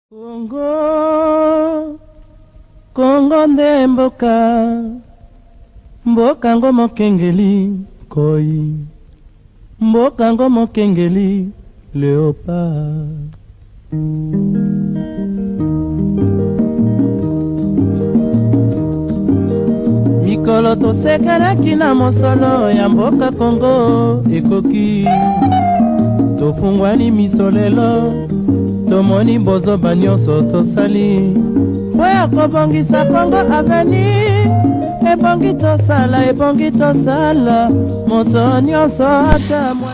Congo, Congo nde mboka, mboka ngo mokengeli koi, mboka ngo mokengeli léopard. Mikolo tosekelaki na mosolo ya mboka Congo ekoki, tofungwani misolelo tomoni bozoba nyonso tosali po ya kobongisa Congo aveni.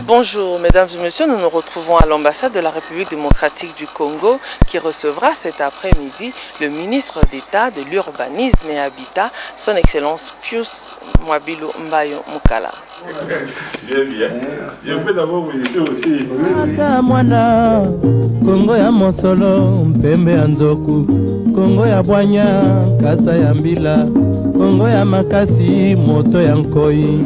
Bonjour mesdames et messieurs, nous nous retrouvons à l'ambassade de la République démocratique du Congo qui recevra cet après-midi le ministre d'État de l'Urbanisme et Habitat, son Excellence Pius Mwabilu Mbayo Mukala. Bien, bien. Je veux d'abord visiter aussi. Mwana Congo ya mosolo mpembe ya nzoku, Congo ya bwanya kasa ya mbila, Congo ya makasi moto ya nkoi.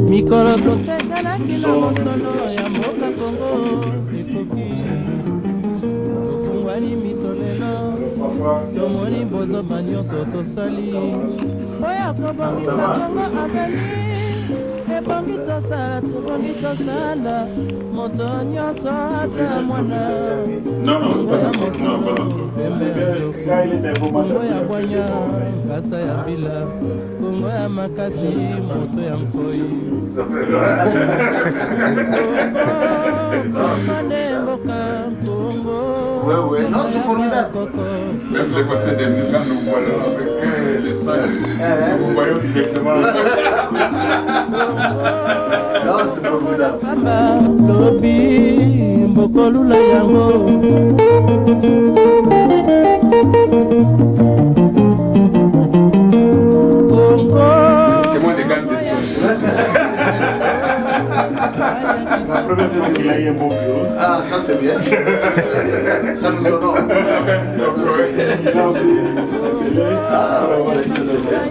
Mikolo tosekalaki na mosolo ya mboka Congo ekoki, tofungwani misolelo tomoni bozoba nyonso tosali po ya kobongisa Congo aveni. Ebongi tosala moto nyonso ata mwana. Non, pas encore. Congo ya bwanya kasa ya mbila, Congo ya makasi moto ya nkoi. Ouais, non, c'est formidable. Même les côtés des ministres nous voient avec les sacs. Nous voyons directement. Non, c'est formidable. Lobi mbokolula yango. C'est moi les gars de son. La première fois qu'il a eu un bon bureau. Ah, ça c'est bien. Ça nous honore. Merci encore. Il a aussi Ah, voilà, ça c'est bien.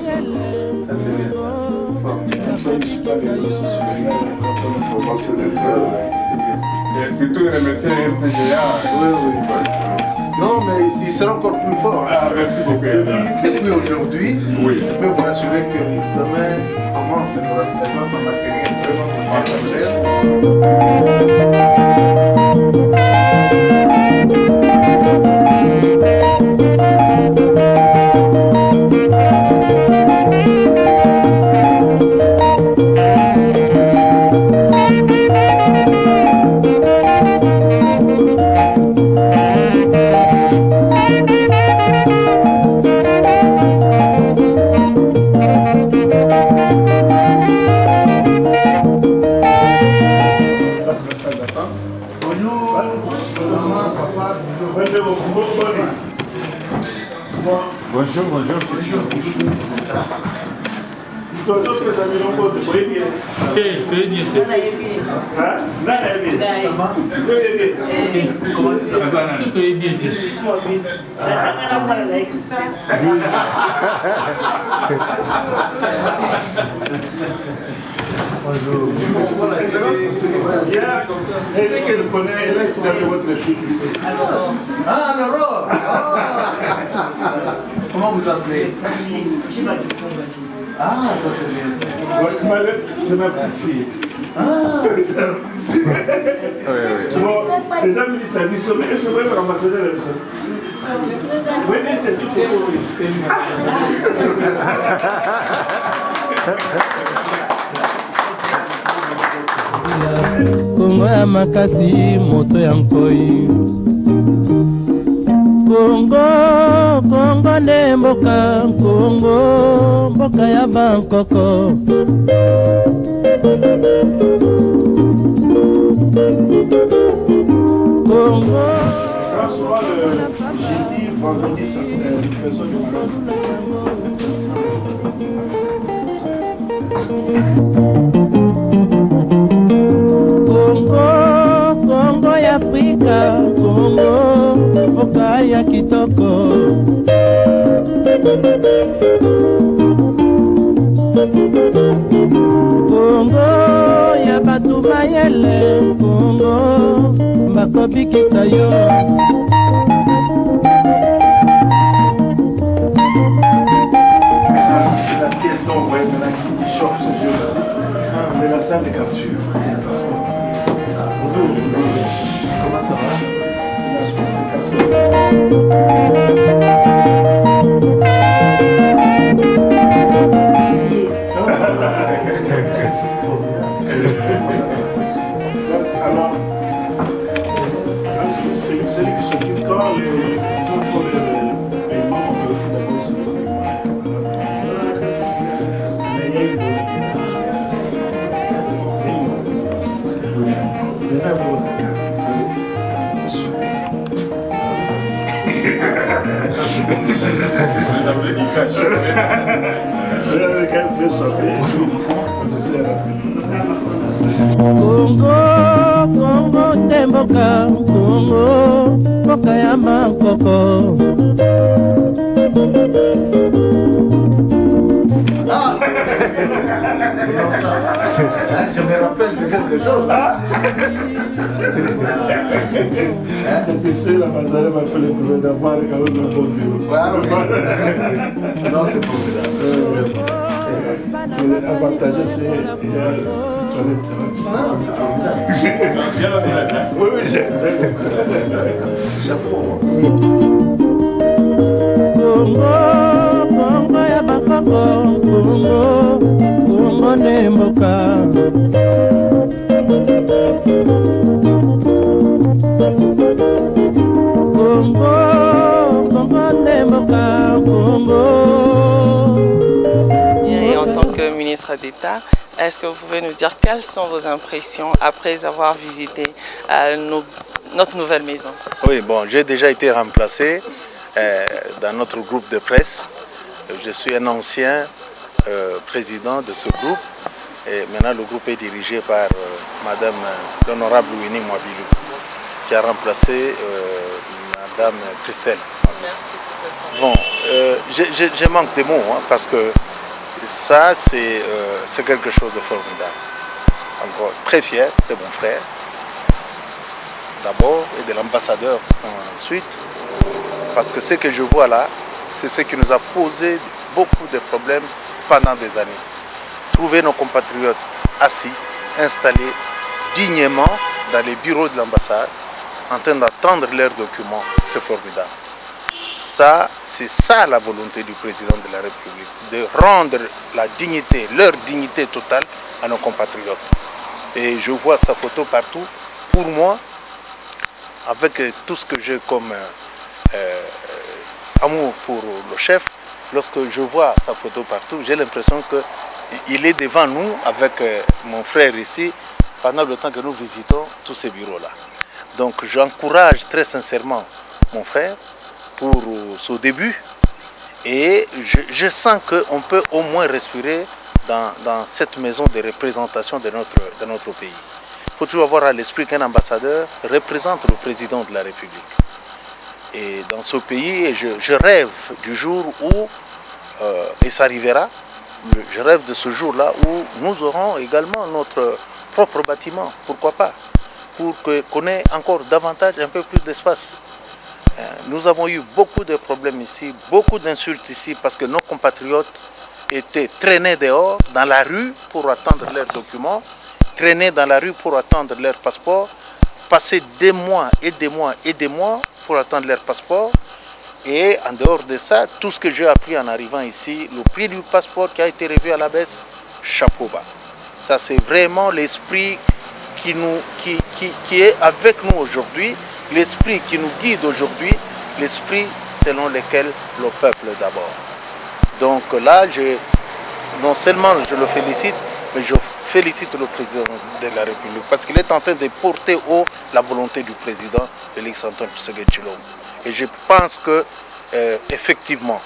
Ça c'est bien ça. comme ça, je ne suis pas les réseaux sociaux. Il a une information de C'est bien. Et surtout remercier RPGA. Oui. Non, mais il sera encore plus fort. Ah, merci beaucoup. Depuis aujourd'hui, Oui. je peux vous assurer que demain, comment c'est notre matériel vraiment Bonjour. Elle qu'elle connaît, elle est tout à fait votre fille. Ah, Laurent. Comment vous appelez? Ah, ça c'est bien. C'est ma petite fille. Ah. Bon, les amis disent à Bissot, mais c'est vrai que l'ambassadeur est Bissot. Oui, mais c'est photo. Congo ya makasi moto ya nkoi. Congo nde mboka, Congo mboka ya bankoko. Congo. Ça sera le jeudi, vendredi, nous faisons une masse. Congo ya batu mayele, Congo bakobikisa yo. C'est la pièce dont on voit maintenant qui chauffe ce jeu aussi. C'est la salle de capture. Bonjour. Comment ça va? Merci, alors, c'est lui qui s'occupe quand les font le paiement, on peut le faire d'abord sur le paiement. Venez avec votre carte. Congo, Congo temboka, Congo, mboka ya makoko. Je me rappelle de quelque chose. C'était sûr, la Mazaré m'a fait le premier d'avoir quand même un bon bureau. Non, c'est formidable. L'avantage, c'est qu'il y a une toilette. Non, c'est formidable. Oui, oui, j'ai. Chapeau. Congo, Congo ya bakoko, Congo, Congo nemboka. Congo, Congo nemboka, Congo. Et en tant que ministre d'État, est-ce que vous pouvez nous dire quelles sont vos impressions après avoir visité notre nouvelle maison? Oui, bon, j'ai déjà été remplacé dans notre groupe de presse. Je suis un ancien président de ce groupe et maintenant le groupe est dirigé par Madame l'honorable Winnie Mwabilou qui a remplacé Madame Christelle. Merci pour cette Bon, je manque de mots hein, parce que ça c'est quelque chose de formidable. Encore très fier de mon frère d'abord et de l'ambassadeur ensuite. Parce que ce que je vois là, c'est ce qui nous a posé beaucoup de problèmes pendant des années. Trouver nos compatriotes assis, installés dignement dans les bureaux de l'ambassade, en train d'attendre leurs documents, c'est formidable. Ça, c'est ça la volonté du président de la République, de rendre la dignité, leur dignité totale à nos compatriotes. Et je vois sa photo partout. Pour moi, avec tout ce que j'ai comme amour pour le chef, lorsque je vois sa photo partout, j'ai l'impression qu'il est devant nous avec mon frère ici pendant le temps que nous visitons tous ces bureaux-là. Donc j'encourage très sincèrement mon frère pour son début et je sens qu'on peut au moins respirer dans cette maison de représentation de notre pays. Il faut toujours avoir à l'esprit qu'un ambassadeur représente le président de la République. Et dans ce pays, je rêve du jour où, et ça arrivera, je rêve de ce jour-là où nous aurons également notre propre bâtiment, pourquoi pas, pour qu'on ait encore davantage, un peu plus d'espace. Nous avons eu beaucoup de problèmes ici, beaucoup d'insultes ici, parce que nos compatriotes étaient traînés dehors, dans la rue, pour attendre leurs documents, traîner dans la rue pour attendre leur passeport, passer des mois et des mois et des mois pour attendre leur passeport. Et en dehors de ça, tout ce que j'ai appris en arrivant ici, le prix du passeport qui a été revu à la baisse, chapeau bas. Ça c'est vraiment l'esprit qui est avec nous aujourd'hui, l'esprit qui nous guide aujourd'hui, l'esprit selon lequel le peuple d'abord. Donc là, non seulement je le félicite, mais je félicite le président de la République parce qu'il est en train de porter haut la volonté du président Félix Antoine Tshisekedi Tshilombo. Et je pense que effectivement,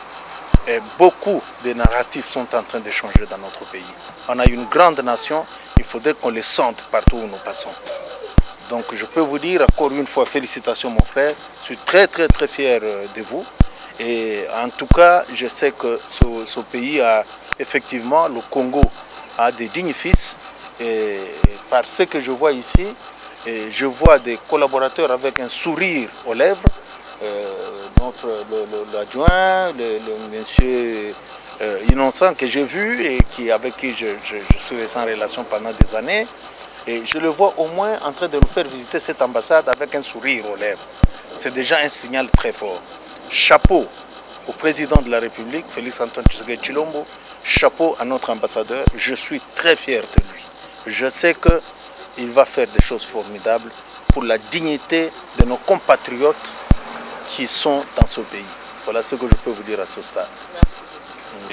beaucoup de narratifs sont en train de changer dans notre pays. On a une grande nation, il faudrait qu'on les sente partout où nous passons. Donc je peux vous dire encore une fois félicitations mon frère, je suis très très très fier de vous Et en tout cas, je sais que ce pays a effectivement, le Congo a des dignes fils. Et par ce que je vois ici, je vois des collaborateurs avec un sourire aux lèvres. L'adjoint, le monsieur Innocent que j'ai vu et avec qui je suis resté en relation pendant des années. Et je le vois au moins en train de nous faire visiter cette ambassade avec un sourire aux lèvres. C'est déjà un signal très fort. Chapeau au président de la République, Félix Antoine Tshisekedi Tshilombo. Chapeau à notre ambassadeur. Je suis très fier de lui. Je sais qu'il va faire des choses formidables pour la dignité de nos compatriotes qui sont dans ce pays. Voilà ce que je peux vous dire à ce stade. Merci.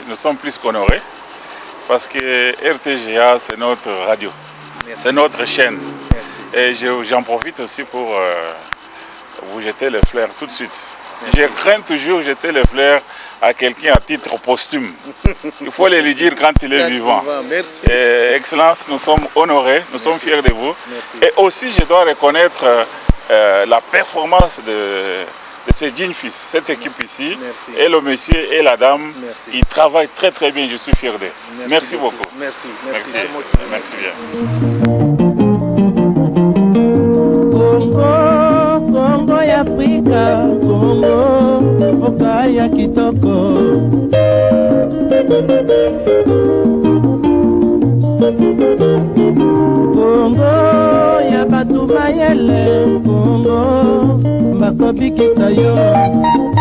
Nous sommes plus qu'honorés parce que RTGA, c'est notre radio, c'est notre chaîne. Merci. Et j'en profite aussi pour vous jeter les fleurs tout de suite. Je crains toujours jeter les fleurs à quelqu'un à titre posthume. Il faut les lui dire quand il est vivant. Merci. Et, Excellence, nous sommes honorés, nous sommes fiers de vous. Merci. Et aussi, je dois reconnaître la performance de ces dignes fils, cette équipe ici. Merci. Et le monsieur et la dame, Merci. ils travaillent très très bien, je suis fier d'eux. Merci beaucoup. Merci. Merci. C'est moi qui vous Merci bien. Congo, Congo ya Afrika, Congo, mboka ya kitoko. Congo ya batu mayele, Congo, bakobikisa yo.